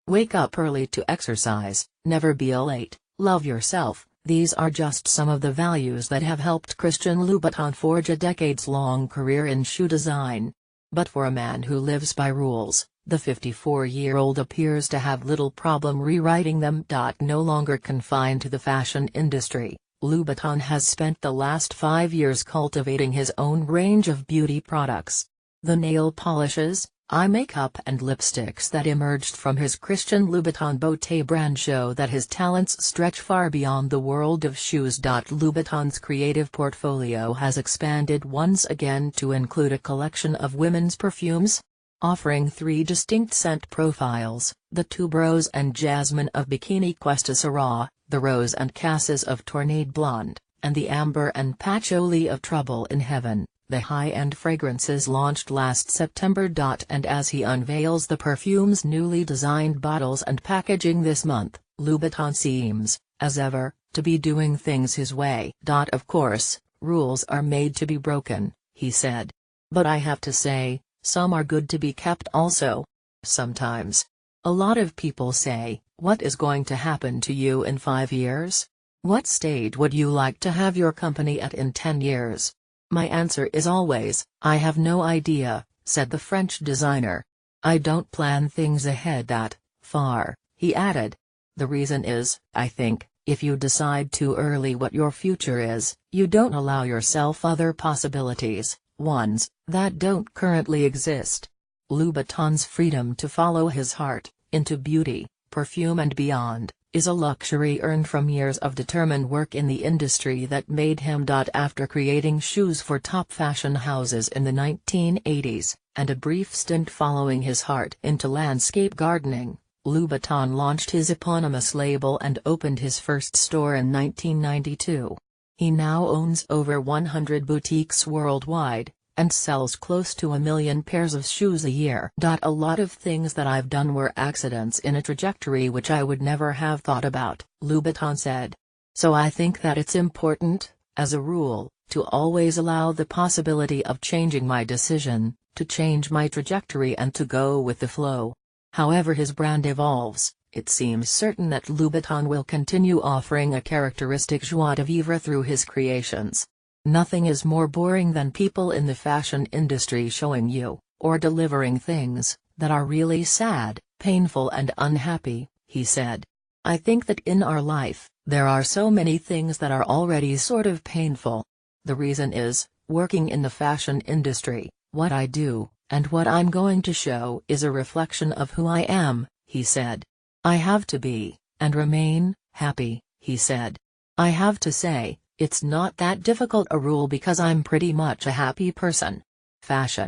Wake up early to exercise, never be late, love yourself. These are just some of the values that have helped Christian Louboutin forge a decades-long career in shoe design. But for a man who lives by rules, the 54-year-old appears to have little problem rewriting them. No longer confined to the fashion industry, Louboutin has spent the last 5 years cultivating his own range of beauty products. The nail polishes, eye makeup and lipsticks that emerged from his Christian Louboutin Beauté brand show that his talents stretch far beyond the world of shoes. Louboutin's creative portfolio has expanded once again to include a collection of women's perfumes, offering 3 distinct scent profiles: the tuberose and jasmine of Bikini Questa Syrah, the rose and cassis of Tornade Blonde, and the amber and patchouli of Trouble in Heaven. The high-end fragrances launched last September. And as he unveils the perfume's newly designed bottles and packaging this month, Louboutin seems, as ever, to be doing things his way. Of course, rules are made to be broken, he said. But I have to say, some are good to be kept also. Sometimes. A lot of people say, what is going to happen to you in 5 years? What stage would you like to have your company at in 10 years? My answer is always, I have no idea, said the French designer. I don't plan things ahead that far, he added. The reason is, I think, if you decide too early what your future is, you don't allow yourself other possibilities, ones that don't currently exist. Louboutin's freedom to follow his heart, into beauty, perfume and beyond, is a luxury earned from years of determined work in the industry that made him. After creating shoes for top fashion houses in the 1980s, and a brief stint following his heart into landscape gardening, Louboutin launched his eponymous label and opened his first store in 1992. He now owns over 100 boutiques worldwide, and sells close to 1 million pairs of shoes a year. A lot of things that I've done were accidents in a trajectory which I would never have thought about, Louboutin said. So I think that it's important, as a rule, to always allow the possibility of changing my decision, to change my trajectory and to go with the flow. However his brand evolves, it seems certain that Louboutin will continue offering a characteristic joie de vivre through his creations. Nothing is more boring than people in the fashion industry showing you, or delivering things, that are really sad, painful and unhappy, he said. I think that in our life, there are so many things that are already sort of painful. The reason is, working in the fashion industry, what I do, and what I'm going to show is a reflection of who I am, he said. I have to be, and remain, happy, he said. I have to say, it's not that difficult a rule because I'm pretty much a happy person. Fashion,